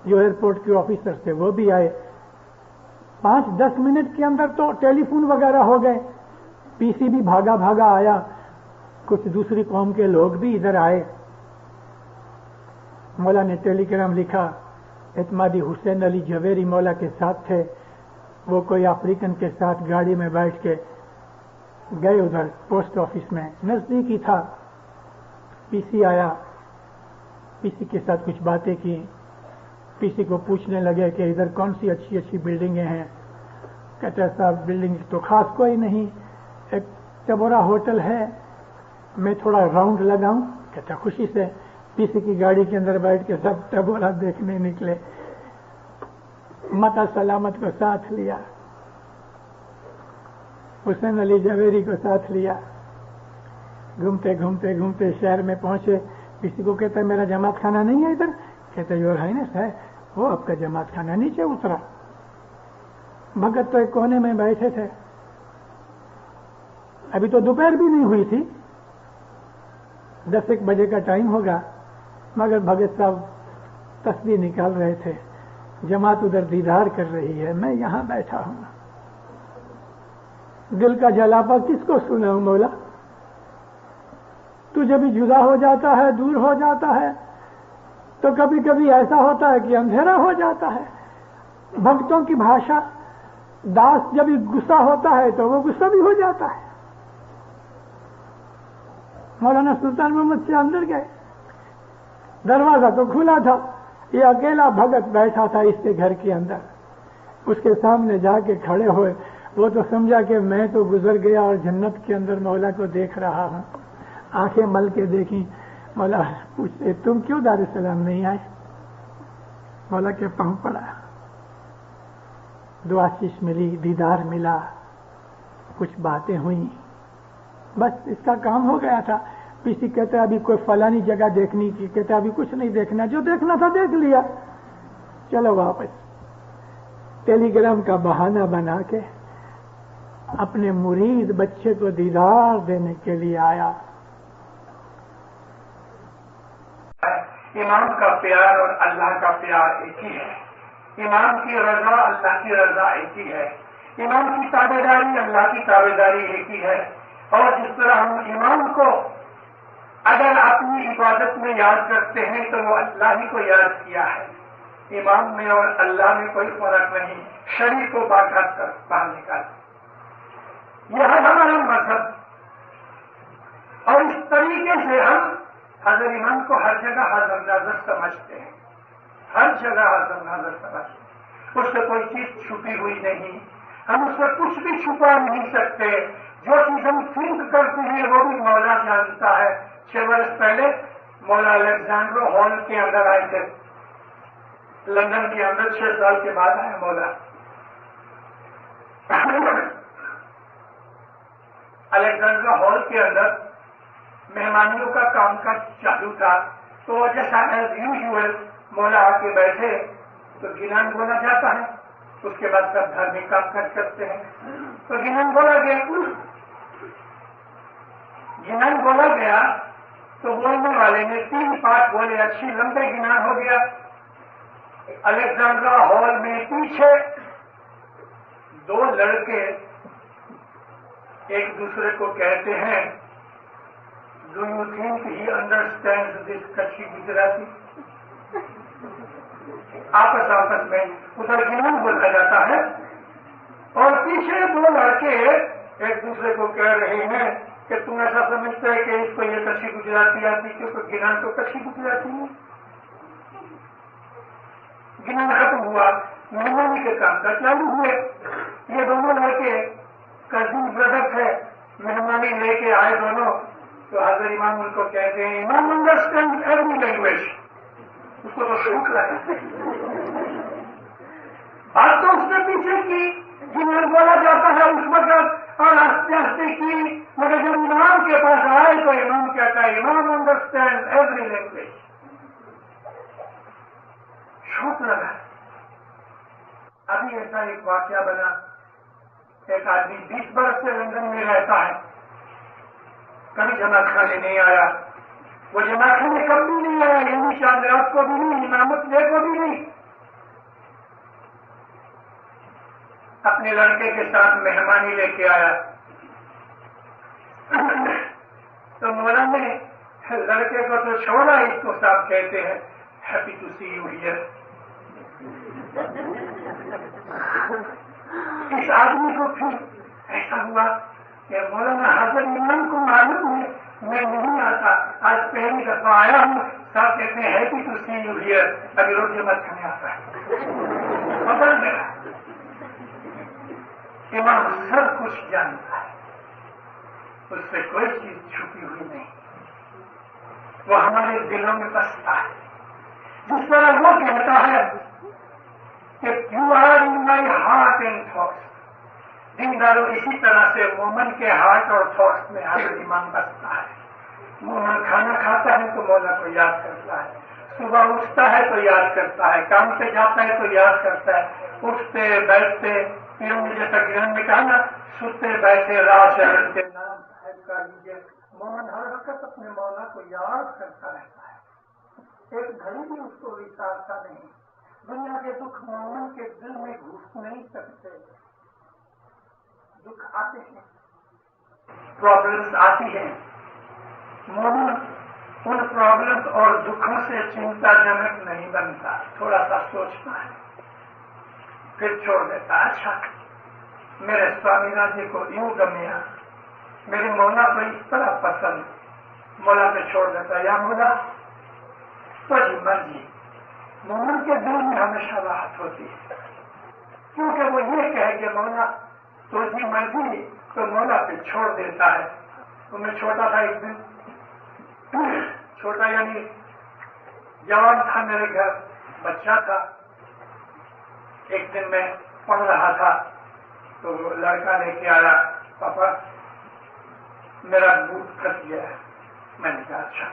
جو ایئرپورٹ کے آفیسر تھے وہ بھی آئے۔ 5-10 منٹ کے اندر تو ٹیلی فون وغیرہ ہو گئے، پی سی بھی بھاگا بھاگا آیا، کچھ دوسری قوم کے لوگ بھی ادھر آئے۔ مولا نے ٹیلی گرام لکھا، اعتمادی حسین علی جویری مولا کے ساتھ تھے، وہ کوئی افریقن کے ساتھ گاڑی میں بیٹھ کے گئے ادھر پوسٹ آفس میں، نزدیک ہی تھا۔ پی سی آیا، پی سی کے ساتھ کچھ باتیں کی، پی سی کو پوچھنے لگے کہ ادھر کون سی اچھی اچھی بلڈنگیں ہیں۔ کہتے صاحب بلڈنگ تو خاص کوئی نہیں، ایک ٹبورا ہوٹل ہے، میں تھوڑا راؤنڈ لگاؤں؟ کہتا خوشی سے۔ پی سی کی گاڑی کے اندر بیٹھ کے سب ٹبورا دیکھنے نکلے، متا سلامت کو ساتھ لیا، حسین علی جویری کو ساتھ لیا، گھومتے گھومتے گھومتے شہر میں پہنچے۔ کسی کو کہتا ہے میرا جماعت خانہ نہیں ہے ادھر؟ کہتے یور ہائنس ہے، وہ آپ کا جماعت خانہ نیچے اترا۔ بھگت تو ایک کونے میں بیٹھے تھے، ابھی تو دوپہر بھی نہیں ہوئی تھی، 10-1 بجے کا ٹائم ہوگا، مگر بھگت صاحب تسبیح نکال رہے تھے، جماعت ادھر دیدار کر رہی ہے، میں یہاں بیٹھا ہوں۔ دل کا جلاپا کس کو سناؤں مولا؟ تو جب جدا ہو جاتا ہے، دور ہو جاتا ہے، تو کبھی کبھی ایسا ہوتا ہے کہ اندھیرا ہو جاتا ہے۔ بھگتوں کی بھاشا، داس جب غصہ ہوتا ہے تو وہ غصہ بھی ہو جاتا ہے۔ مولانا سلطان محمد سے اندر گئے، دروازہ تو کھلا تھا، یہ اکیلا بھگت بیٹھا تھا اس کے گھر کے اندر۔ اس کے سامنے جا کے کھڑے ہوئے، وہ تو سمجھا کہ میں تو گزر گیا اور جنت کے اندر مولا کو دیکھ رہا ہوں۔ آنکھیں مل کے دیکھی، مولا پوچھتے تم کیوں دار السلام نہیں آئے؟ مولا کے پاؤں پڑا، دعا شیش ملی، دیدار ملا، کچھ باتیں ہوئیں، بس اس کا کام ہو گیا تھا۔ پی سی کہتا ابھی کوئی فلانی جگہ دیکھنی کی، کہتا ابھی کچھ نہیں دیکھنا، جو دیکھنا تھا دیکھ لیا، چلو واپس۔ ٹیلی گرام کا بہانہ بنا کے اپنے مرید بچے کو دیدار دینے کے لیے آیا۔ امام کا پیار اور اللہ کا پیار ایک ہی ہے، امام کی رضا اللہ کی رضا ایک ہی ہے، امام کی تابع داری اللہ کی تابع داری ایک ہی ہے۔ اور جس طرح ہم امام کو اگر اپنی عبادت میں یاد کرتے ہیں تو وہ اللہ ہی کو یاد کیا ہے، امام میں اور اللہ میں کوئی فرق نہیں، شریف کو باہر نکال۔ یہ ہے ہمارا مذہب، اور اس طریقے سے ہم حضرت امام کو ہر جگہ حاضر ناظر سمجھتے ہیں، ہر جگہ حاضر ناظر سمجھتے ہیں، اس سے کوئی چیز چھپی ہوئی نہیں، ہم اس سے کچھ بھی چھپا نہیں سکتے۔ جو چیز ہم تھنک کرتے ہیں وہ بھی مولا جانتا ہے۔ 6 برس پہلے مولا الیگزینڈر ہال کے اندر آئے تھے، لندن کے اندر 6 سال کے بعد آئے مولا۔ الیگزینڈر ہال کے اندر مہمانیوں کا کام کاج چالو تھا، تو جیسا ایز یوزول مولا آ کے بیٹھے تو گیلان بولا جاتا ہے، اس کے بعد سب دھارمک کام کاج کرتے ہیں۔ تو گنن بولا گیا تو بولنے والے نے 3 پارٹ بولے، اچھی لمبے گنان ہو گیا۔ الیگزینڈرا ہال میں پیچھے 2 لڑکے ایک دوسرے کو کہتے ہیں، do you think he understand this Kutchi Gujarati? آپس میں ادھر گنن بولا جاتا ہے اور پیچھے 2 لڑکے ایک دوسرے کو کہہ رہے ہیں کہ تم ایسا سمجھتا ہے کہ اس کو یہ کچھی گجراتی آتی، کیونکہ گنن تو کچھی گجراتی ہے۔ گنن ختم ہوا، مہمانی کے کام کا چالو ہوئے۔ یہ دونوں لڑکے کزن بردرس ہے، مہمانی لے کے آئے دونوں، تو حضرت امام ان کو کہتے ہیں امام انڈرسٹینڈ ایوری لینگویج، اس کو تو شوق لگا۔ بات تو اس نے پیچھے کی، گنن بولا جاتا ہے اس وقت اور آہستہ آہستہ کی، مگر جب امام کے پاس آئے تو امام کہتا ہے امام انڈرسٹینڈ ایوری لینگویج، شوق لگا۔ ابھی ایسا ایک واقعہ بنا، ایک آدمی 20 برس سے لندن میں رہتا ہے، کبھی جماعت خانے نہیں آیا۔ وہ جماعت خانے کب بھی نہیں آیا، یعنی شاندرات کو بھی نہیں، امامت لے کو بھی نہیں۔ اپنے لڑکے کے ساتھ مہمانی لے کے آیا تو مولا نے لڑکے کو تو چھوڑا، اس کو صاحب کہتے ہیں happy to see you here. اس آدمی کو پھر ایسا ہوا کہ مولانا حضرت امام کو معلوم ہے میں نہیں آتا، آج پہلی دفعہ آیا ہوں، صاحب کہتے ہیں happy to see you here, ابھی روز مت کھانے آتا ہے۔ بدل گیا۔ امام سب کچھ جانتا ہے، اس سے کوئی چیز چھپی ہوئی نہیں، وہ ہمارے دلوں میں بستا ہے۔ جس طرح وہ کہتا ہے کہ you are in my heart and thoughts, دیندارو اسی طرح سے مومن کے ہارٹ اور تھاٹس میں حضرت امام بستا ہے۔ مومن کھانا کھاتا ہے تو مولا کو یاد کرتا ہے، صبح اٹھتا ہے تو یاد کرتا ہے، کام پہ جاتا ہے تو یاد کرتا ہے، اٹھتے بیٹھتے پیروں میں جیسا گرہن میں کہا نا، سوتے بیٹھے راہ شہر کے نام صاحب کا لیجیے، مومن ہر وقت اپنے مولا کو یاد کرتا رہتا ہے، ایک گھڑی بھی اس کو وچارتا نہیں۔ دنیا کے دکھ مومن کے دل میں گھس نہیں سکتے، دکھ آتے ہیں، پرابلمس آتی ہیں، مومن ان پرابلمس اور دکھوں سے چنتا جنک نہیں بنتا، تھوڑا سا سوچتا ہے پھر چھوڑ دیتا۔ اچھا میرے سوامی راجی کو یوں گمیا، میری مولا کو اس طرح پسند، مولا پہ چھوڑ دیتا، یا مولا تجھ مرضی۔ مومن کے دل میں ہمیشہ راحت ہوتی ہے، کیونکہ وہ یہ کہے کہ مولا تجھ مرضی، تو مولا پہ چھوڑ دیتا ہے۔ تو میں چھوٹا تھا ایک دن، چھوٹا یعنی جوان تھا، میرے گھر بچہ تھا، ایک دن میں پڑھ رہا تھا تو لڑکا لے کے آیا، پاپا میرا بوٹ پھنس گیا ہے۔ میں نے کہا اچھا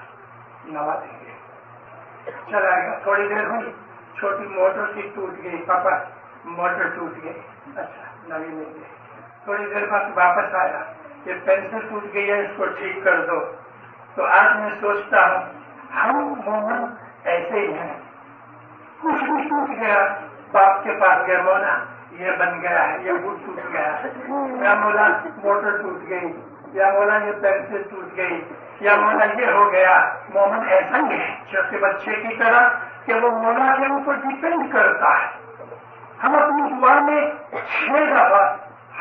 نوا دیں گے، چلا گیا۔ تھوڑی دیر ہوئی، چھوٹی موٹر کی ٹوٹ گئی، پاپا موٹر ٹوٹ گئی، اچھا نوی مل گئی۔ تھوڑی دیر بعد واپس آیا، یہ پینسل ٹوٹ گئی ہے، اس کو ٹھیک کر دو۔ تو آج میں سوچتا ہوں ہم مومن ایسے ہی ہیں، کچھ بھی ٹوٹ گیا باپ کے پاس گیا، مولا یہ بن گیا ہے، یہ بوٹ ٹوٹ گیا، یا مولا موٹر ٹوٹ گئی، یا مولا یہ پینسل ٹوٹ گئی، یا مولا یہ ہو گیا۔ مومن ایسا ہی ہے چھوٹے بچے کی طرح کہ وہ مولا کے اوپر ڈیپینڈ کرتا ہے۔ ہم اپنی دعا میں 6 دفعہ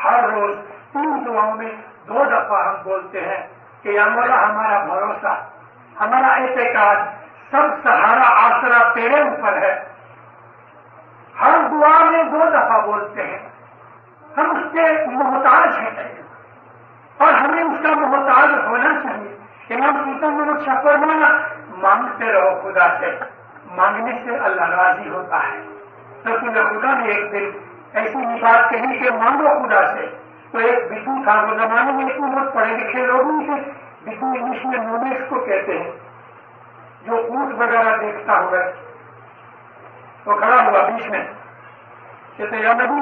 ہر روز 3 دعاؤں میں 2 دفعہ ہم بولتے ہیں کہ یا مولا ہمارا بھروسہ، ہمارا اعتقاد، سب سہارا آسرا تیرے اوپر ہے۔ ہر دعا میں 2 دفعہ بولتے ہیں، ہم اس کے محتاج ہیں اور ہمیں اس کا محتاج ہونا چاہیے۔ امام سلطان نے اچھا فرمایا، مانگتے رہو خدا سے، مانگنے سے اللہ راضی ہوتا ہے۔ رسول خدا نے ایک دن ایسی بات کہی کہ مانگو خدا سے، تو ایک بدو تھا، وہ زمانے میں اتنے بہت پڑھے لکھے لوگ نہیں تھے، بدو انگلش میں نومیس کو کہتے ہیں، جو اونٹ وغیرہ دیکھتا ہوا وہ کھڑا ہوا بیچ میں، کہتے یا نبی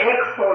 100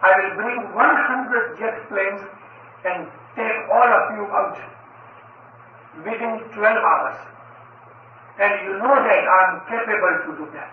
I will bring 100 jet planes and take all of you out within 12 hours. And you know that I am capable to do that.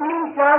3-4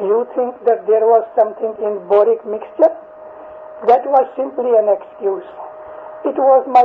you think that there was something in boric mixture? That was simply an excuse. It was my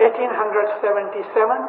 1877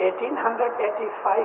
1885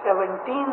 17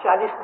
40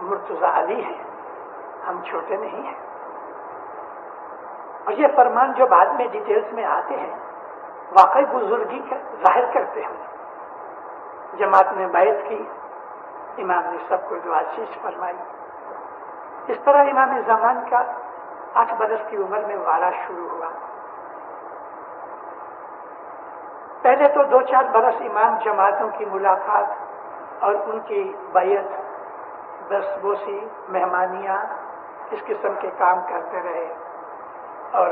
Murtaza علی ہیں، ہم چھوٹے نہیں ہیں. اور یہ فرمان جو بعد میں ڈیٹیلز میں آتے ہیں واقعی بزرگی کا ظاہر کرتے ہیں. جماعت نے بیعت کی، امام نے سب کو دعا شیش فرمائی. اس طرح امام زمان کا 8 برس کی عمر میں وارا شروع ہوا. پہلے تو 2-4 برس امام جماعتوں کی ملاقات اور ان کی بیعت، بس بوسی، مہمانیاں، اس قسم کے کام کرتے رہے. اور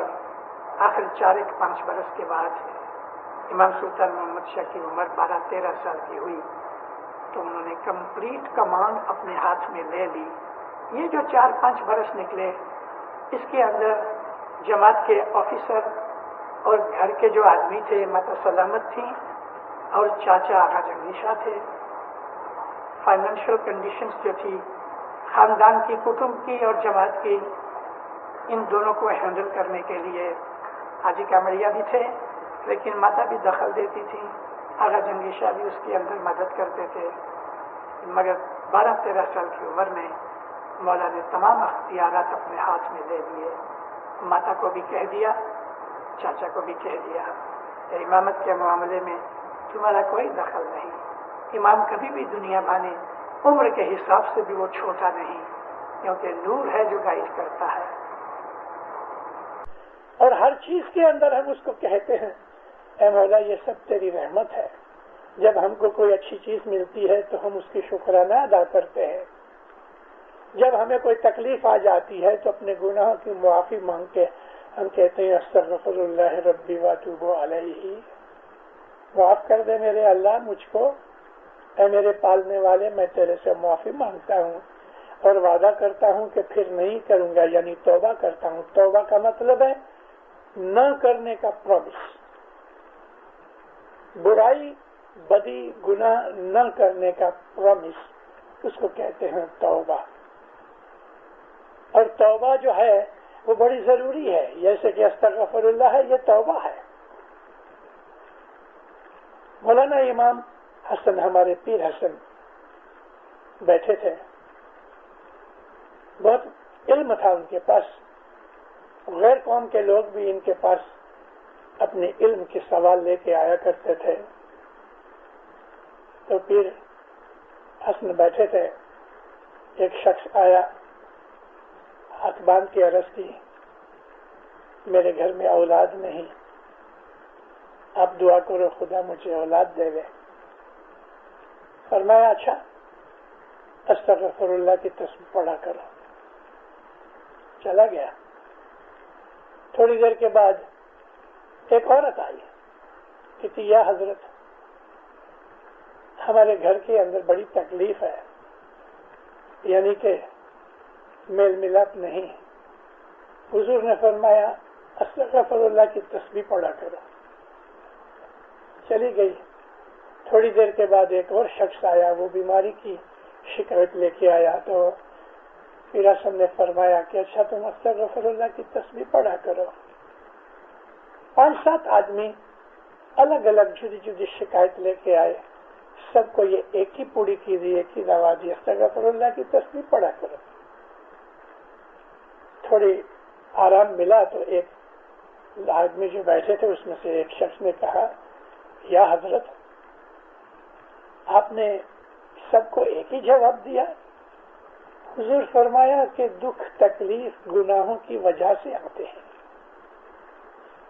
آخر 4-5 برس کے بعد امام سلطان محمد شاہ کی عمر 12-13 سال کی ہوئی تو انہوں نے کمپلیٹ کمانڈ اپنے ہاتھ میں لے لی. یہ جو 4-5 برس نکلے اس کے اندر جماعت کے آفیسر اور گھر کے جو آدمی تھے، ماتا سلامت تھیں اور چاچا آغا جنگی شاہ تھے. فائنینشیل کنڈیشنز جو تھی خاندان کی، کٹمب کی اور جماعت کی، ان دونوں کو ہینڈل کرنے کے لیے حاجی کامڑیا بھی تھے، لیکن ماتا بھی دخل دیتی تھی، آغا جنگی شاہ بھی اس کے اندر مدد کرتے تھے. مگر 12-13 سال کی عمر میں مولا نے تمام اختیارات اپنے ہاتھ میں لے لیے. ماتا کو بھی کہہ دیا، چاچا کو بھی کہہ دیا، امامت کے معاملے میں تمہارا کوئی دخل نہیں. امام کبھی بھی دنیا بھانے، عمر کے حساب سے بھی وہ چھوٹا نہیں، کیونکہ نور ہے جو گائیڈ کرتا ہے. اور ہر چیز کے اندر ہم اس کو کہتے ہیں اے مولا یہ سب تیری رحمت ہے. جب ہم کو کوئی اچھی چیز ملتی ہے تو ہم اس کی شکرانہ ادا کرتے ہیں. جب ہمیں کوئی تکلیف آ جاتی ہے تو اپنے گناہوں کی معافی مانگ کے ہم کہتے ہیں استغفر اللہ ربی واتوب علیہ، معاف کر دے میرے اللہ مجھ کو، اے میرے پالنے والے میں تیرے سے معافی مانگتا ہوں اور وعدہ کرتا ہوں کہ پھر نہیں کروں گا، یعنی توبہ کرتا ہوں. توبہ کا مطلب ہے نہ کرنے کا پرومس، برائی، بدی، گناہ نہ کرنے کا پرومس، اس کو کہتے ہیں توبہ. اور توبہ جو ہے وہ بڑی ضروری ہے، جیسے کہ استغفر اللہ ہے، یہ توبہ ہے. مولانا امام حسن، ہمارے پیر حسن بیٹھے تھے، بہت علم تھا ان کے پاس. غیر قوم کے لوگ بھی ان کے پاس اپنے علم کے سوال لے کے آیا کرتے تھے. تو پیر حسن بیٹھے تھے، ایک شخص آیا، ہاتھ باندھ کے عرض کی میرے گھر میں اولاد نہیں، آپ دعا کرو خدا مجھے اولاد دے دے. فرمایا اچھا استغفر اللہ کی تسبیح پڑھا کرو. چلا گیا. تھوڑی دیر کے بعد ایک عورت آئی، کہتی یا حضرت ہمارے گھر کے اندر بڑی تکلیف ہے، یعنی کہ میل ملاپ نہیں. حضور نے فرمایا استغفر اللہ کی تسبیح پڑھا کرو. چلی گئی. تھوڑی دیر کے بعد ایک اور شخص آیا، وہ بیماری کی شکایت لے کے آیا. تو پیر حسن نے فرمایا کہ اچھا تم استغفر اللہ کی تسبیح پڑھا کرو. 5-7 آدمی الگ الگ جدی جدی شکایت لے کے آئے، سب کو یہ ایک ہی پوڑی کی دی، ایک ہی دوا دی، استغفر اللہ کی تسبیح پڑھا کرو. تھوڑی آرام ملا تو ایک آدمی جو بیٹھے تھے اس میں سے ایک شخص نے کہا یا حضرت آپ نے سب کو ایک ہی جواب دیا. حضور فرمایا کہ دکھ تکلیف گناہوں کی وجہ سے آتے ہیں.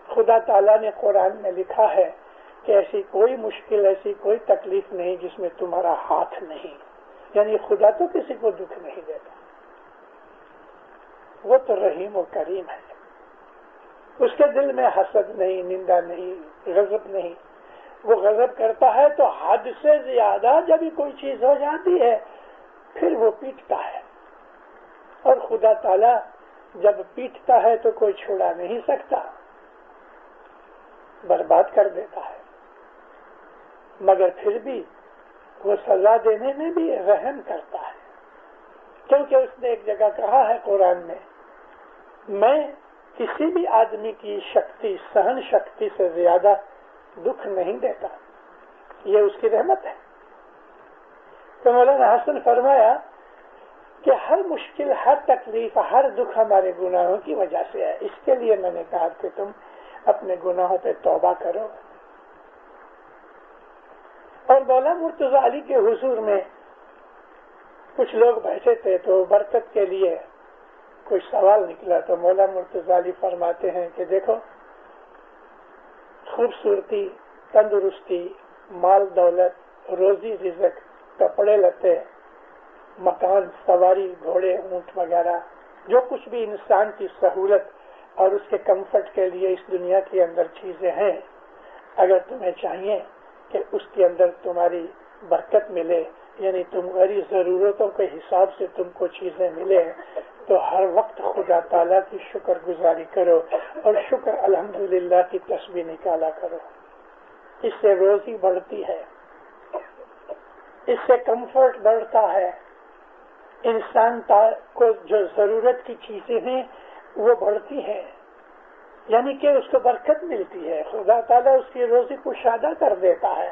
خدا تعالیٰ نے قرآن میں لکھا ہے کہ ایسی کوئی مشکل، ایسی کوئی تکلیف نہیں جس میں تمہارا ہاتھ نہیں، یعنی خدا تو کسی کو دکھ نہیں دیتا، وہ تو رحیم و کریم ہے. اس کے دل میں حسد نہیں، نندا نہیں، غضب نہیں. وہ غضب کرتا ہے تو حد سے زیادہ جب کوئی چیز ہو جاتی ہے پھر وہ پیٹتا ہے، اور خدا تعالیٰ جب پیٹتا ہے تو کوئی چھڑا نہیں سکتا، برباد کر دیتا ہے. مگر پھر بھی وہ سزا دینے میں بھی رحم کرتا ہے، کیونکہ اس نے ایک جگہ کہا ہے قرآن میں کسی بھی آدمی کی شکتی، سہن شکتی سے زیادہ دکھ نہیں دیتا، یہ اس کی رحمت ہے. تو مولانا حسن فرمایا کہ ہر مشکل، ہر تکلیف، ہر دکھ ہمارے گناہوں کی وجہ سے ہے. اس کے لیے میں نے کہا کہ تم اپنے گناہوں پہ توبہ کرو. اور مولا مرتضی علی کے حضور میں کچھ لوگ بیٹھے تھے تو برکت کے لیے کوئی سوال نکلا تو مولا مرتضی علی فرماتے ہیں کہ دیکھو، خوبصورتی، تندرستی، مال دولت، روزی رزق، کپڑے لتے، مکان، سواری، گھوڑے، اونٹ وغیرہ، جو کچھ بھی انسان کی سہولت اور اس کے کمفرٹ کے لیے اس دنیا کے اندر چیزیں ہیں، اگر تمہیں چاہیے کہ اس کے اندر تمہاری برکت ملے، یعنی تمہاری ضرورتوں کے حساب سے تم کو چیزیں ملے، تو ہر وقت خدا تعالیٰ کی شکر گزاری کرو اور شکر الحمدللہ کی تسبیح نکالا کرو. اس سے روزی بڑھتی ہے، اس سے کمفرٹ بڑھتا ہے، انسان کو جو ضرورت کی چیزیں ہیں وہ بڑھتی ہیں، یعنی کہ اس کو برکت ملتی ہے، خدا تعالیٰ اس کی روزی کو شادہ کر دیتا ہے.